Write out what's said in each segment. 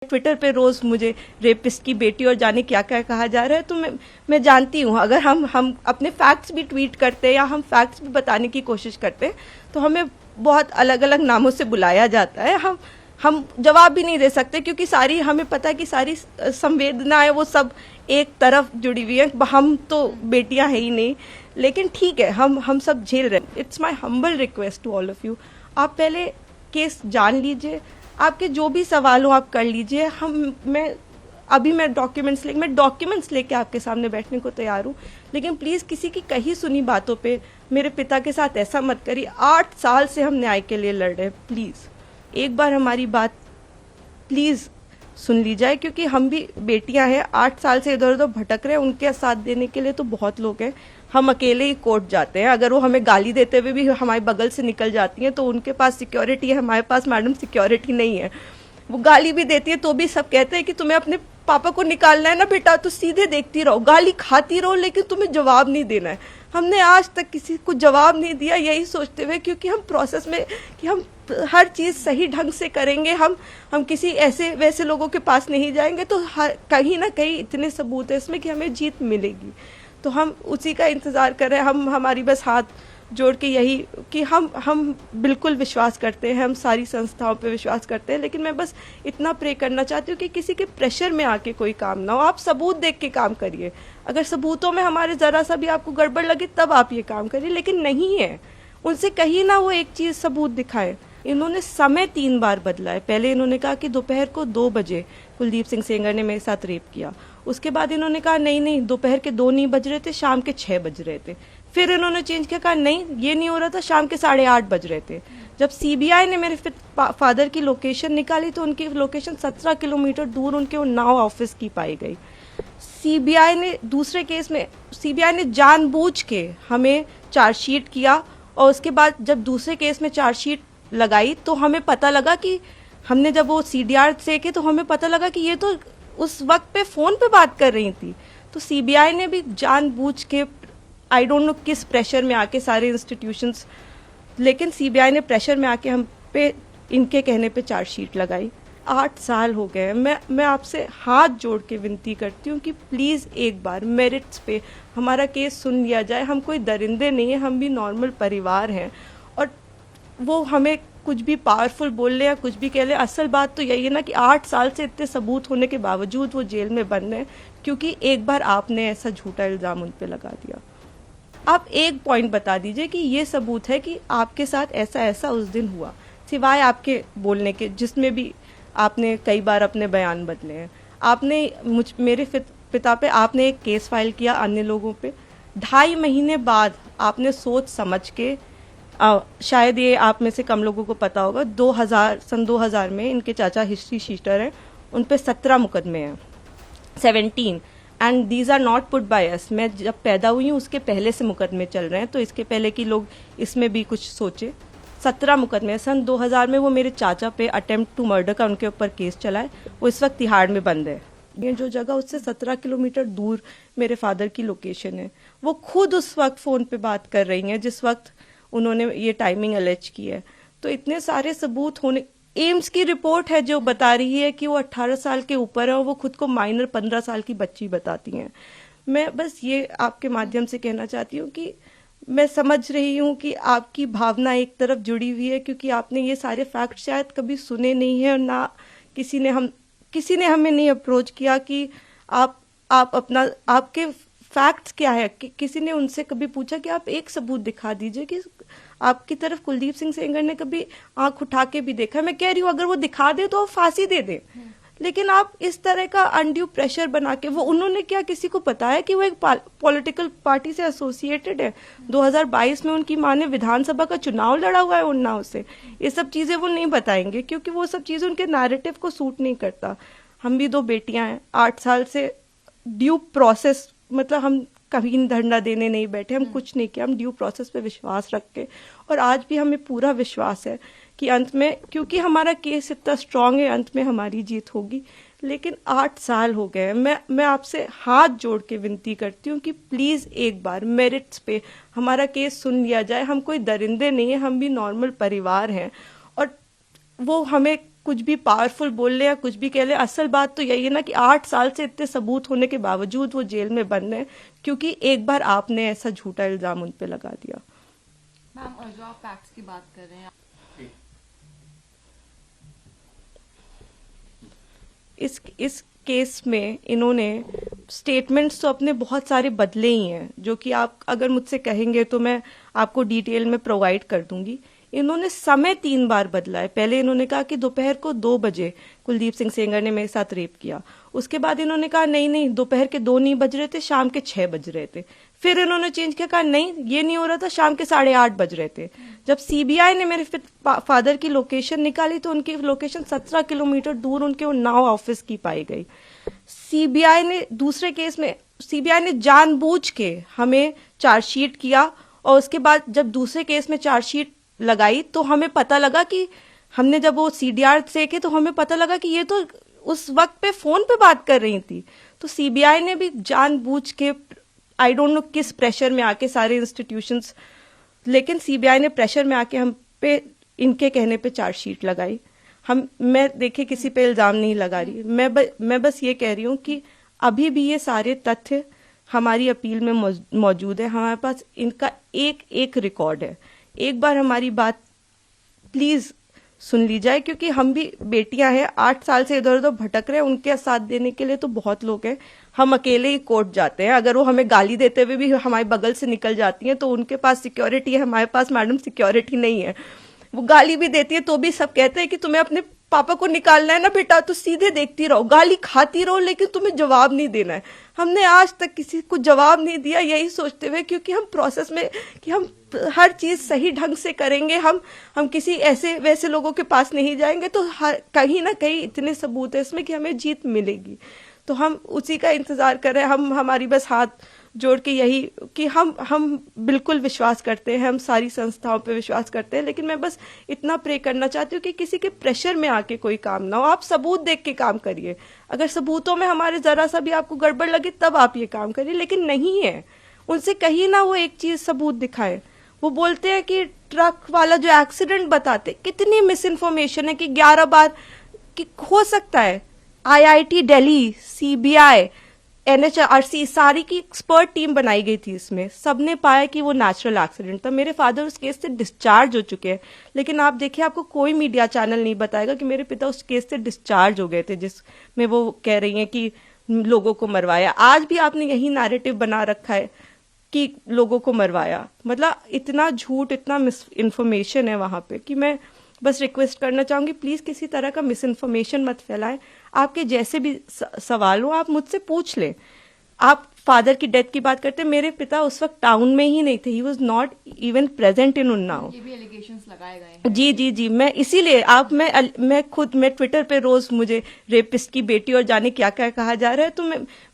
Twitter पे रोज मुझे rapist की बेटी और जाने क्या क्या कहा जा रहा है, तो मैं जानती हूँ अगर हम अपने फैक्ट्स भी ट्वीट करते हैं या हम फैक्ट्स भी बताने की कोशिश करते हैं तो हमें बहुत अलग अलग नामों से बुलाया जाता है। हम जवाब भी नहीं दे सकते क्योंकि सारी हमें पता है कि सारी संवेदनाएं वो सब एक तरफ जुड़ी हुई है। हम तो बेटियां है ही नहीं, लेकिन ठीक है, हम सब झेल रहे हैं। It's my humble request to all of you, आप पहले केस जान लीजिए, आपके जो भी सवाल हो आप कर लीजिए। मैं डॉक्यूमेंट्स लेके आपके सामने बैठने को तैयार हूँ, लेकिन प्लीज किसी की कही सुनी बातों पे मेरे पिता के साथ ऐसा मत करिए। 8 साल से हम न्याय के लिए लड़ रहे हैं, प्लीज एक बार हमारी बात प्लीज सुन ली जाए, क्योंकि हम भी बेटियां हैं, 8 साल से इधर उधर भटक रहे हैं। उनके साथ देने के लिए तो बहुत लोग हैं, हम अकेले ही कोर्ट जाते हैं। अगर वो हमें गाली देते हुए भी हमारे बगल से निकल जाती हैं तो उनके पास सिक्योरिटी है, हमारे पास मैडम सिक्योरिटी नहीं है। वो गाली भी देती है तो भी सब कहते हैं कि तुम्हें अपने पापा को निकालना है ना बेटा, तो सीधे देखती रहो, गाली खाती रहो, लेकिन तुम्हें जवाब नहीं देना है। हमने आज तक किसी को जवाब नहीं दिया, यही सोचते हुए, क्योंकि हम प्रोसेस में कि हम हर चीज सही ढंग से करेंगे, हम किसी ऐसे वैसे लोगों के पास नहीं जाएंगे, तो कहीं ना कहीं इतने सबूत है इसमें कि हमें जीत मिलेगी। तो हम उसी का इंतजार कर रहे हैं। हमारी बस हाथ जोड़ के यही कि हम बिल्कुल विश्वास करते हैं, हम सारी संस्थाओं पे विश्वास करते हैं, लेकिन मैं बस इतना प्रे करना चाहती हूँ कि किसी के प्रेशर में आके कोई काम ना हो। आप सबूत देख के काम करिए, अगर सबूतों में हमारे जरा सा भी आपको गड़बड़ लगे तब आप ये काम करिए, लेकिन नहीं है, उनसे कहीं ना वो एक चीज सबूत दिखाए। इन्होंने समय 3 बार बदला है। पहले इन्होंने कहा कि दोपहर को 2 बजे कुलदीप सिंह सेंगर ने मेरे साथ रेप किया। उसके बाद इन्होंने कहा नहीं दोपहर के 2 नहीं बज रहे थे, शाम के 6 बज रहे थे। फिर इन्होंने चेंज किया, कहा नहीं ये नहीं हो रहा था, शाम के 8:30 बज रहे थे। जब सीबीआई ने मेरे फादर की लोकेशन निकाली तो उनकी लोकेशन 17 किलोमीटर दूर उनके नाव ऑफिस की पाई गई। सीबीआई ने दूसरे केस में सीबीआई ने जानबूझ के हमें चार्जशीट किया, और उसके बाद जब दूसरे केस में चार्जशीट लगाई तो हमें पता लगा कि हमने जब वो सीडीआर से के तो हमें पता लगा कि ये तो उस वक्त पे फोन पे बात कर रही थी। तो सीबीआई ने भी जानबूझ के, आई डोंट नो किस प्रेशर में आके सारे इंस्टीट्यूशंस, लेकिन सीबीआई ने प्रेशर में आके हम पे इनके कहने पे चार्जशीट लगाई। 8 साल हो गए। मैं आपसे हाथ जोड़ के विनती करती हूँ कि प्लीज एक बार मेरिट्स पे हमारा केस सुन लिया जाए। हम कोई दरिंदे नहीं है, हम भी नॉर्मल परिवार हैं, और वो हमें कुछ भी पावरफुल बोल ले या कुछ भी कह ले, असल बात तो यही है ना कि 8 साल से इतने सबूत होने के बावजूद वो जेल में बंद है, क्योंकि एक बार आपने ऐसा झूठा इल्जाम उन पे लगा दिया। आप एक पॉइंट बता दीजिए कि ये सबूत है कि आपके साथ ऐसा ऐसा उस दिन हुआ, सिवाय आपके बोलने के, जिसमें भी आपने कई बार अपने बयान बदले हैं। आपने मेरे पिता पे आपने एक केस फाइल किया, अन्य लोगों पे 2.5 महीने बाद आपने सोच समझ के, शायद ये आप में से कम लोगों को पता होगा, सन 2000 में इनके चाचा हिस्ट्री शीटर हैं, उन पे 17 मुकदमे हैं, 17, and these are not put by us. मैं जब पैदा हुई हूँ उसके पहले से मुकदमे चल रहे हैं, तो इसके पहले कि लोग इसमें भी कुछ सोचे। 17 मुकदमे सन 2000 में वो मेरे चाचा पे अटेम्प्ट टू मर्डर का उनके ऊपर केस चला है, वो इस वक्त तिहाड़ में बंद है। ये जो जगह उससे 17 किलोमीटर दूर मेरे फादर की लोकेशन है, वो खुद उस वक्त फोन पे बात कर रही हैं जिस वक्त उन्होंने ये टाइमिंग अलेज की है। तो इतने सारे सबूत होने, एम्स की रिपोर्ट है जो बता रही है कि वो 18 साल के ऊपर है और वो खुद को माइनर 15 साल की बच्ची बताती हैं। मैं बस ये आपके माध्यम से कहना चाहती हूँ कि मैं समझ रही हूँ कि आपकी भावना एक तरफ जुड़ी हुई है, क्योंकि आपने ये सारे फैक्ट शायद कभी सुने नहीं है, और ना किसी ने हमें नहीं अप्रोच किया कि आप अपना, आपके फैक्ट्स क्या है। किसी ने उनसे कभी पूछा कि आप एक सबूत दिखा दीजिए कि आपकी तरफ कुलदीप सिंह सेंगर ने कभी आंख उठा के भी देखा। मैं कह रही हूँ अगर वो दिखा दे तो वो फांसी दे दे, लेकिन आप इस तरह का अनड्यू प्रेशर बना के, वो उन्होंने क्या किसी को बताया कि वो एक पॉलिटिकल पार्टी से एसोसिएटेड है। 2022 में उनकी माँ ने विधानसभा का चुनाव लड़ा हुआ है उन्नाव से। ये सब चीजें वो नहीं बताएंगे, क्योंकि वो सब चीजें उनके नैरेटिव को सूट नहीं करता। हम भी 2 बेटियां हैं, 8 साल से ड्यू प्रोसेस, मतलब हम कभी धरना देने नहीं बैठे, हम कुछ नहीं किया, हम ड्यू प्रोसेस पे विश्वास रख के, और आज भी हमें पूरा विश्वास है कि अंत में, क्योंकि हमारा केस इतना स्ट्रांग है, अंत में हमारी जीत होगी। लेकिन 8 साल हो गए। मैं आपसे हाथ जोड़ के विनती करती हूँ कि प्लीज एक बार मेरिट्स पे हमारा केस सुन लिया जाए। हम कोई दरिंदे नहीं है, हम भी नॉर्मल परिवार हैं, और वो हमें कुछ भी पावरफुल बोल ले या कुछ भी कह ले, असल बात तो यही है ना कि 8 साल से इतने सबूत होने के बावजूद वो जेल में बंद है, क्योंकि एक बार आपने ऐसा झूठा इल्जाम उन पे लगा दिया। मैम, और जो आप फैक्ट्स की बात कर रहे हैं, इस केस में इन्होंने स्टेटमेंट्स तो अपने बहुत सारे बदले ही हैं, जो कि आप अगर मुझसे कहेंगे तो मैं आपको डिटेल में प्रोवाइड कर दूंगी। इन्होंने समय 3 बार बदला है। पहले इन्होंने कहा कि दोपहर को 2 बजे कुलदीप सिंह सेंगर ने मेरे साथ रेप किया। उसके बाद इन्होंने कहा नहीं नहीं, दोपहर के 2 नहीं बज रहे थे, शाम के 6 बज रहे थे। फिर इन्होंने चेंज किया, कहा नहीं ये नहीं हो रहा था, शाम के 8:30 बज रहे थे। जब सीबीआई ने मेरे फादर की लोकेशन निकाली तो उनकी लोकेशन 17 किलोमीटर दूर उनके उन्नाव ऑफिस की पाई गई। सीबीआई ने दूसरे केस में सीबीआई ने जानबूझ के हमें चार्जशीट किया, और उसके बाद जब दूसरे केस में चार्जशीट लगाई तो हमें पता लगा कि हमने जब वो सीडीआर देखे तो हमें पता लगा कि ये तो उस वक्त पे फोन पे बात कर रही थी। तो सीबीआई ने भी जानबूझ के, आई डोंट नो किस प्रेशर में आके, सारे इंस्टीट्यूशंस, लेकिन सीबीआई ने प्रेशर में आके हम पे इनके कहने पे चार्जशीट लगाई। मैं देखिए किसी पे इल्जाम नहीं लगा रही, मैं बस ये कह रही हूँ कि अभी भी ये सारे तथ्य हमारी अपील में मौजूद है। हमारे पास इनका एक एक रिकॉर्ड है। एक बार हमारी बात प्लीज सुन ली जाए, क्योंकि हम भी बेटियां हैं, 8 साल से इधर उधर भटक रहे हैं। उनके साथ देने के लिए तो बहुत लोग हैं। हम अकेले ही कोर्ट जाते हैं, अगर वो हमें गाली देते हुए भी हमारे बगल से निकल जाती हैं तो उनके पास सिक्योरिटी है, हमारे पास मैडम सिक्योरिटी नहीं है। वो गाली भी देती है तो भी सब कहते हैं कि तुम्हें अपने पापा को निकालना है ना बेटा, तो सीधे देखती रहो, गाली खाती रहो, लेकिन तुम्हें जवाब नहीं देना है। हमने आज तक किसी को जवाब नहीं दिया, यही सोचते हुए, क्योंकि हम प्रोसेस में कि हम हर चीज सही ढंग से करेंगे, हम किसी ऐसे वैसे लोगों के पास नहीं जाएंगे, तो कहीं ना कहीं इतने सबूत है इसमें कि हमें जीत मिलेगी। तो हम उसी का इंतजार कर रहे हैं। हमारी बस हाथ जोड़ के यही कि हम बिल्कुल विश्वास करते हैं, हम सारी संस्थाओं पे विश्वास करते हैं, लेकिन मैं बस इतना प्रे करना चाहती हूँ कि किसी के प्रेशर में आके कोई काम ना हो। आप सबूत देख के काम करिए। अगर सबूतों में हमारे जरा सा भी आपको गड़बड़ लगे तब आप ये काम करिए, लेकिन नहीं है। उनसे कहीं ना वो एक चीज सबूत दिखाए। वो बोलते हैं कि ट्रक वाला जो एक्सीडेंट बताते, कितनी मिस इन्फॉर्मेशन है कि 11 बार कि हो सकता है IIT दिल्ली, सीबीआई, NHRC सारी की एक्सपर्ट टीम बनाई गई थी। इसमें सबने पाया कि वो नेचुरल एक्सीडेंट था। मेरे फादर उस केस से डिस्चार्ज हो चुके हैं, लेकिन आप देखिए आपको कोई मीडिया चैनल नहीं बताएगा कि मेरे पिता उस केस से डिस्चार्ज हो गए थे, जिसमें वो कह रही हैं कि लोगों को मरवाया। आज भी आपने यही नैरेटिव बना रखा है कि लोगों को मरवाया। मतलब इतना झूठ, इतना मिस इन्फॉर्मेशन है वहां पे कि मैं बस रिक्वेस्ट करना चाहूंगी, प्लीज किसी तरह का मिस इन्फॉर्मेशन मत फैलाएं। आपके जैसे भी सवाल हो आप मुझसे पूछ लें। आप फादर की डेथ की बात करते हैं, मेरे पिता उस वक्त टाउन में ही नहीं थे, he was not even present in Unnao. ये भी एलिगेशंस लगाए गए हैं। जी, मैं इसीलिए मैं ट्विटर पे रोज मुझे रेपिस्ट की बेटी और जाने क्या क्या कहा जा रहा है, तो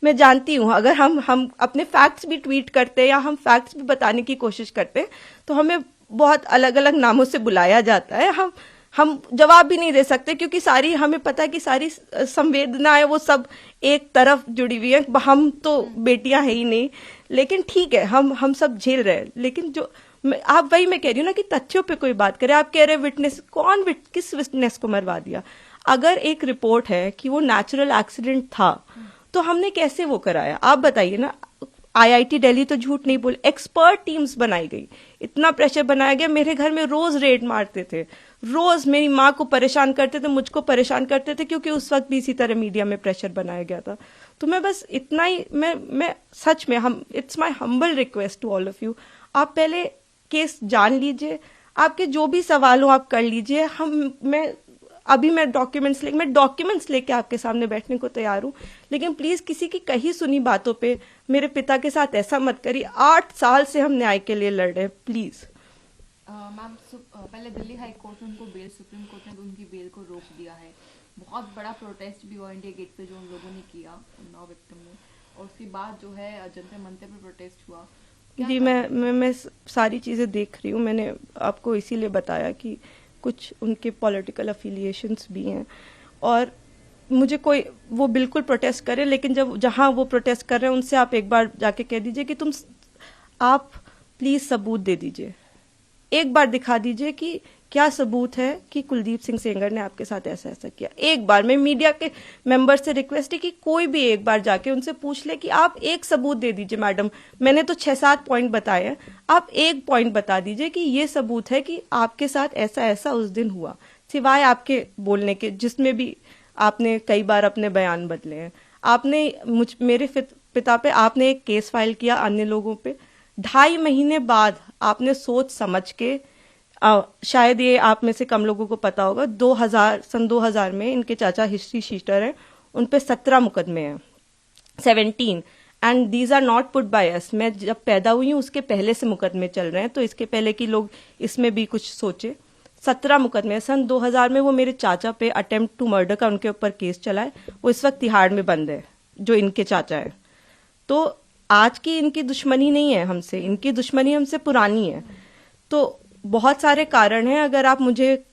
मैं जानती हूँ अगर हम अपने फैक्ट्स भी ट्वीट करते हैं या हम फैक्ट्स भी बताने की कोशिश करते हैं तो हमें बहुत अलग अलग नामों से बुलाया जाता है। हम जवाब भी नहीं दे सकते, क्योंकि सारी हमें पता है कि सारी संवेदनाएं वो सब एक तरफ जुड़ी हुई है। हम तो बेटियां हैं ही नहीं, लेकिन ठीक है हम सब झेल रहे हैं। लेकिन जो आप वही मैं कह रही हूँ ना कि तथ्यों पे कोई बात करे। आप कह रहे विटनेस, किस विटनेस को मरवा दिया? अगर एक रिपोर्ट है कि वो नेचुरल एक्सीडेंट था तो हमने कैसे वो कराया? आप बताइए ना। IIT दिल्ली तो झूठ नहीं बोले, एक्सपर्ट टीम्स बनाई गई, इतना प्रेशर बनाया गया। मेरे घर में रोज रेड मारते थे, रोज मेरी माँ को परेशान करते थे, मुझको परेशान करते थे, क्योंकि उस वक्त भी इसी तरह मीडिया में प्रेशर बनाया गया था। तो मैं बस इतना ही, मैं सच में it's my humble request to all of you, आप पहले केस जान लीजिए, आपके जो भी सवाल हो आप कर लीजिए। मैं डॉक्यूमेंट्स लेके आपके सामने बैठने को तैयार हूँ, लेकिन प्लीज किसी की कही सुनी बातों पे मेरे पिता के साथ ऐसा मत करिए। 8 साल से हम न्याय के लिए लड़ रहे हैं, प्लीज। मैम, पहले दिल्ली हाई कोर्ट ने उनको बेल, सुप्रीम कोर्ट ने उनकी बेल को रोक दिया है। बहुत बड़ा प्रोटेस्ट भी हुआ इंडिया गेट पे जो उन लोगों ने किया उन्नाव विक्टिम ने, और उसके बाद जो है जंतर मंतर पे प्रोटेस्ट हुआ। जी, मैं सारी चीजें देख रही हूँ। मैंने आपको इसीलिए बताया कि कुछ उनके पॉलिटिकल अफिलिएशंस भी हैं, और मुझे कोई वो बिल्कुल प्रोटेस्ट करे, लेकिन जहां वो प्रोटेस्ट कर रहे हैं उनसे आप एक बार जाके कह दीजिए कि आप प्लीज सबूत दे दीजिए, एक बार दिखा दीजिए कि क्या सबूत है कि कुलदीप सिंह सेंगर ने आपके साथ ऐसा ऐसा किया? एक बार मैं मीडिया के मेंबर से रिक्वेस्ट है कि कोई भी एक बार जाके उनसे पूछ ले कि आप एक सबूत दे दीजिए मैडम, मैंने तो 6-7 पॉइंट बताए हैं, आप एक पॉइंट बता दीजिए कि ये सबूत है कि आपके साथ ऐसा ऐसा उस दिन हुआ, सिवाय आपके बोलने के, जिसमें भी आपने कई बार अपने बयान बदले हैं। आपने मेरे पिता पे आपने एक केस फाइल किया, अन्य लोगों पे 2.5 महीने बाद आपने सोच समझ के, शायद ये आप में से कम लोगों को पता होगा, 2000 में इनके चाचा हिस्ट्री शीटर हैं, उन पे 17 मुकदमे हैं, 17, and these are not put by us. मैं जब पैदा हुई हूँ उसके पहले से मुकदमे चल रहे हैं, तो इसके पहले कि लोग इसमें भी कुछ सोचे। 17 मुकदमे सन 2000 में वो मेरे चाचा पे अटेम्प्ट टू मर्डर का उनके ऊपर केस चला है, वो इस वक्त तिहाड़ में बंद है, जो इनके चाचा है। तो आज की इनकी दुश्मनी नहीं है हमसे, इनकी दुश्मनी हमसे पुरानी है। तो बहुत सारे कारण हैं, अगर आप मुझे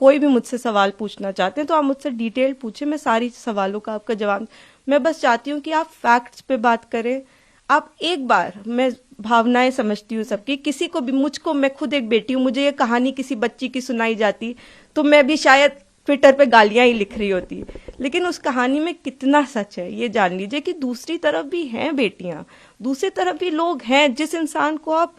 कोई भी मुझसे सवाल पूछना चाहते हैं तो आप मुझसे डिटेल पूछे, मैं सारी सवालों का आपका जवाब। मैं बस चाहती हूँ कि आप फैक्ट्स पे बात करें। आप एक बार, मैं भावनाएं समझती हूँ सबकी, किसी को भी, मुझको, मैं खुद एक बेटी हूँ, मुझे ये कहानी किसी बच्ची की सुनाई जाती तो मैं भी शायद ट्विटर पे गालियां ही लिख रही होती, लेकिन उस कहानी में कितना सच है ये जान लीजिए कि दूसरी तरफ भी हैं बेटियां, दूसरी तरफ भी लोग हैं। जिस इंसान को आप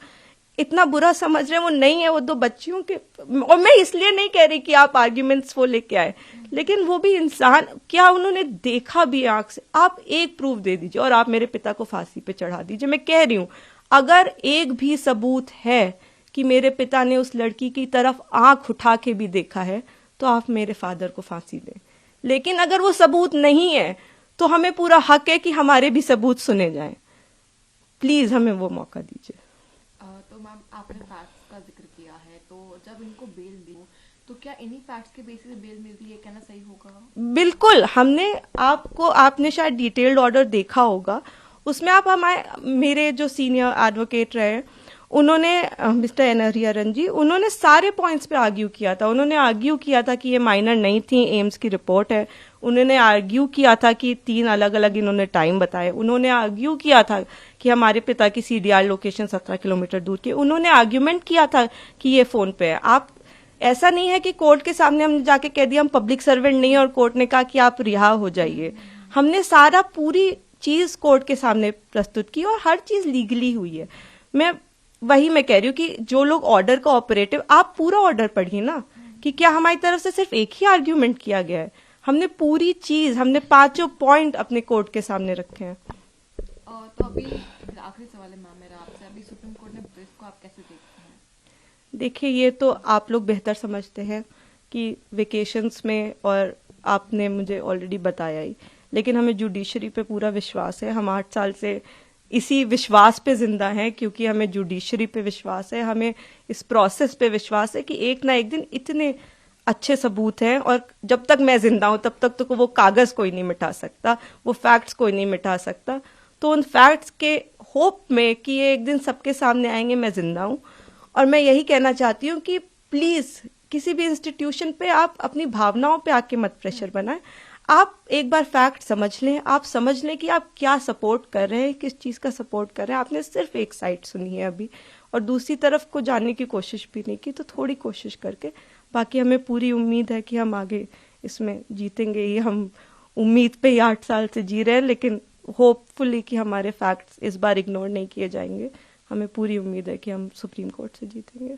इतना बुरा समझ रहे हैं वो नहीं है, वो 2 बच्चियों के, और मैं इसलिए नहीं कह रही कि आप आर्ग्यूमेंट्स वो लेके आए, लेकिन वो भी इंसान, क्या उन्होंने देखा भी आंख से? आप एक प्रूफ दे दीजिए और आप मेरे पिता को फांसी पे चढ़ा दीजिए। मैं कह रही हूं, अगर एक भी सबूत है कि मेरे पिता ने उस लड़की की तरफ आंख उठा के भी देखा है तो आप मेरे फादर को फांसी दें। लेकिन अगर वो सबूत नहीं है तो हमें पूरा हक है कि हमारे भी सबूत सुने जाएं। प्लीज हमें वो मौका दीजिए। तो मैम, आपने फैक्ट्स का जिक्र किया है, तो जब इनको बेल दी तो क्या इन्हीं फैक्ट्स के बेसिस बेल मिलती है, कहना सही होगा? बिल्कुल, आपने शायद डिटेल्ड ऑर्डर देखा होगा, उसमें आप मेरे जो सीनियर एडवोकेट रहे, उन्होंने, मिस्टर एनहरी अरन जी, उन्होंने सारे पॉइंट्स पे आर्ग्यू किया था। उन्होंने आर्ग्यू किया था कि ये माइनर नहीं थी, एम्स की रिपोर्ट है। उन्होंने आर्ग्यू किया था कि 3 अलग अलग इन्होंने टाइम बताए। उन्होंने आर्ग्यू किया था कि हमारे पिता की सीडीआर लोकेशन 17 किलोमीटर दूर की। उन्होंने आर्ग्यूमेंट किया था कि ये फोन पे है। आप, ऐसा नहीं है कि कोर्ट के सामने हमने जाके कह दिया हम पब्लिक सर्वेंट नहीं है और कोर्ट ने कहा कि आप रिहा हो जाइए। हमने सारा पूरी चीज कोर्ट के सामने प्रस्तुत की और हर चीज लीगली हुई है। मैं कह रही हूँ कि जो लोग ऑर्डर का ऑपरेटिव, आप पूरा ऑर्डर पढ़िए ना, कि क्या हमारी तरफ से सिर्फ एक ही आर्ग्यूमेंट किया गया है। हमने पूरी चीज, हमने 5 पॉइंट अपने कोर्ट के सामने रखे हैं। तो अभी आखिरी सवाल है मैम मेरा आपसे, अभी सुप्रीम कोर्ट ने प्रेस को आप कैसे देखते हैं? देखिए, ये तो आप लोग बेहतर समझते हैं कि वेकेशंस में, और आपने मुझे ऑलरेडी बताया ही, लेकिन हमें जुडिशरी पे पूरा विश्वास है। हम 8 साल से इसी विश्वास पे जिंदा हैं, क्योंकि हमें जुडिशरी पे विश्वास है, हमें इस प्रोसेस पे विश्वास है कि एक ना एक दिन इतने अच्छे सबूत हैं, और जब तक मैं जिंदा हूं तब तक तो वो कागज कोई नहीं मिटा सकता, वो फैक्ट्स कोई नहीं मिटा सकता। तो उन फैक्ट्स के होप में कि ये एक दिन सबके सामने आएंगे, मैं जिंदा हूं। और मैं यही कहना चाहती हूँ कि प्लीज किसी भी इंस्टीट्यूशन पे आप अपनी भावनाओं पे आके मत प्रेशर बनाएं। आप एक बार फैक्ट समझ लें, आप समझ लें कि आप क्या सपोर्ट कर रहे हैं, किस चीज का सपोर्ट कर रहे हैं। आपने सिर्फ एक साइड सुनी है अभी, और दूसरी तरफ को जानने की कोशिश भी नहीं की, तो थोड़ी कोशिश करके, बाकी हमें पूरी उम्मीद है कि हम आगे इसमें जीतेंगे। ये हम उम्मीद पे ही 8 साल से जी रहे हैं, लेकिन होपफुली कि हमारे फैक्ट्स इस बार इग्नोर नहीं किए जाएंगे। हमें पूरी उम्मीद है कि हम सुप्रीम कोर्ट से जीतेंगे।